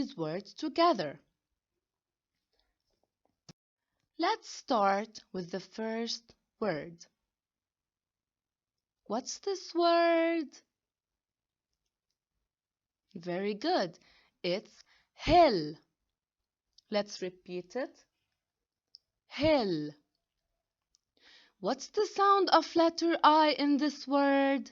these words together. Let's start with the first word. What's this word? Very good. It's hill. Let's repeat it. Hill. What's the sound of letter I in this word?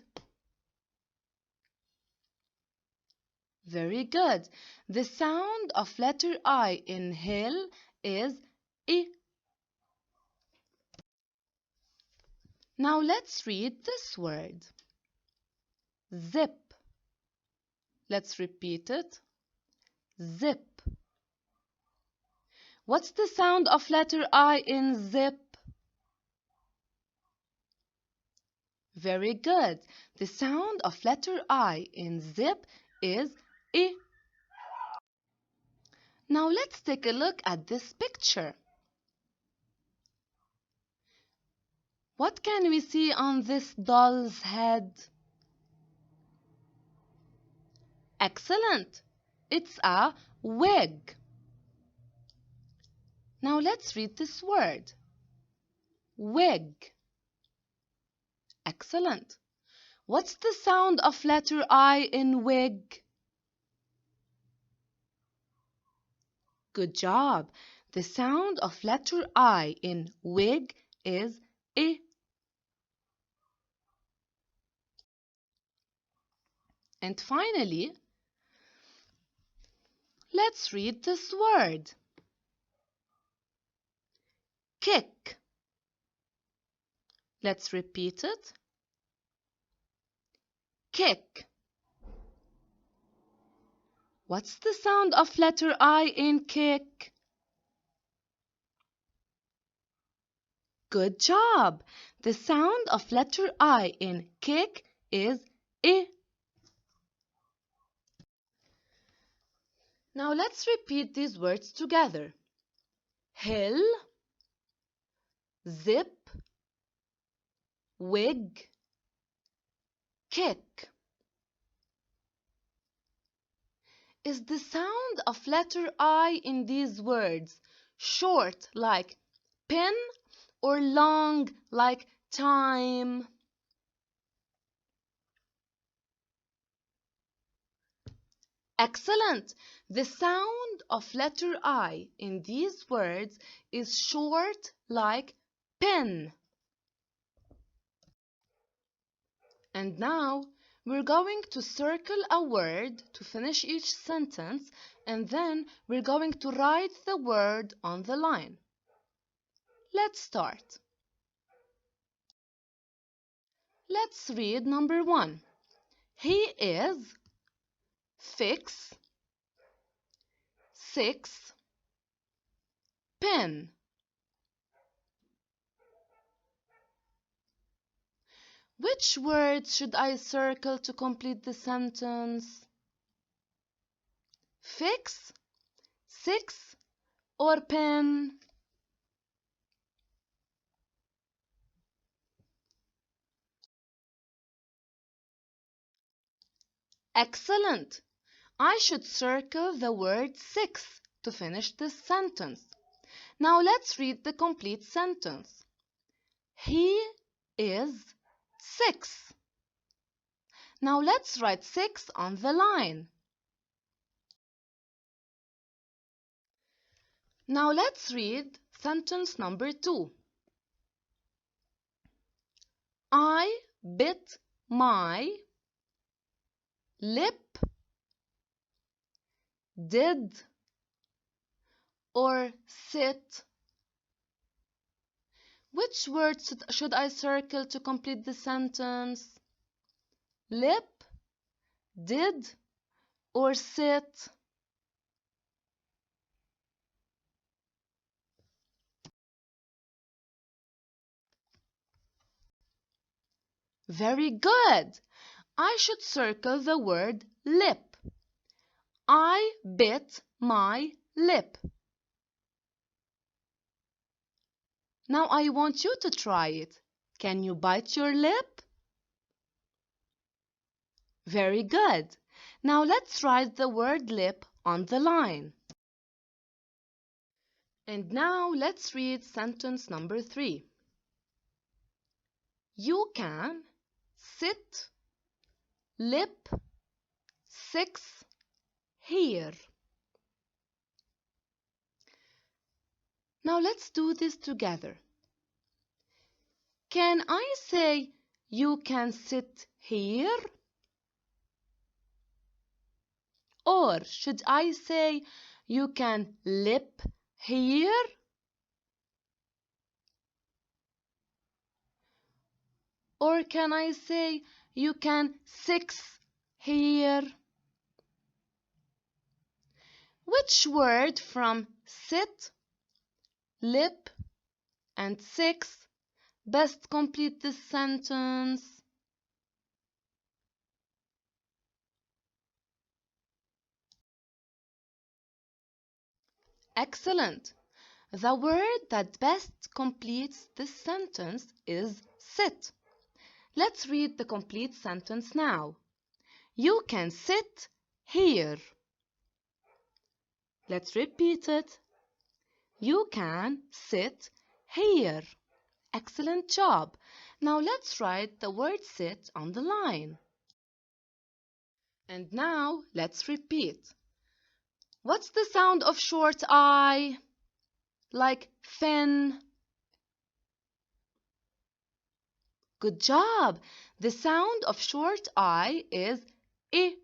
Very good. The sound of letter I in hill is I. Now let's read this word. Zip. Let's repeat it. Zip. What's the sound of letter I in zip? Very good. The sound of letter I in zip is I. Now let's take a look at this picture. What can we see on this doll's head? Excellent. It's a wig. Now let's read this word. Wig. Excellent. What's the sound of letter I in wig? Good job. The sound of letter I in wig is I. And finally, let's read this word. Kick. Let's repeat it. Kick. What's the sound of letter I in kick? Good job. The sound of letter I in kick is I. Now let's repeat these words together. Hill, zip, wig, kick. Is the sound of letter I in these words short like pen or long like time? Excellent! The sound of letter I in these words is short like pen. And now we're going to circle a word to finish each sentence, and then we're going to write the word on the line. Let's start. Let's read number 1. He is fix, 6, pen. Which words should I circle to complete the sentence? Fix, 6, or pen? Excellent! I should circle the word 6 to finish this sentence. Now let's read the complete sentence. He is 6. Now let's write 6 on the line. Now let's read sentence number 2. I bit my lip, did or sit. Which words should I circle to complete the sentence? Lip, did or sit? Very good. I should circle the word lip. I bit my lip. Now I want you to try it. Can you bite your lip? Very good. Now let's write the word lip on the line. And now let's read sentence number 3. You can sit, lip, 6 here. Now let's do this together. Can I say you can sit here? Or should I say you can lip here? Or can I say you can 6 here? Which word from sit, lip, and 6 best complete this sentence? Excellent! The word that best completes this sentence is sit. Let's read the complete sentence now. You can sit here. Let's repeat it. You can sit here. Excellent job. Now let's write the word sit on the line. And now let's repeat. What's the sound of short I? Like fin. Good job. The sound of short I is I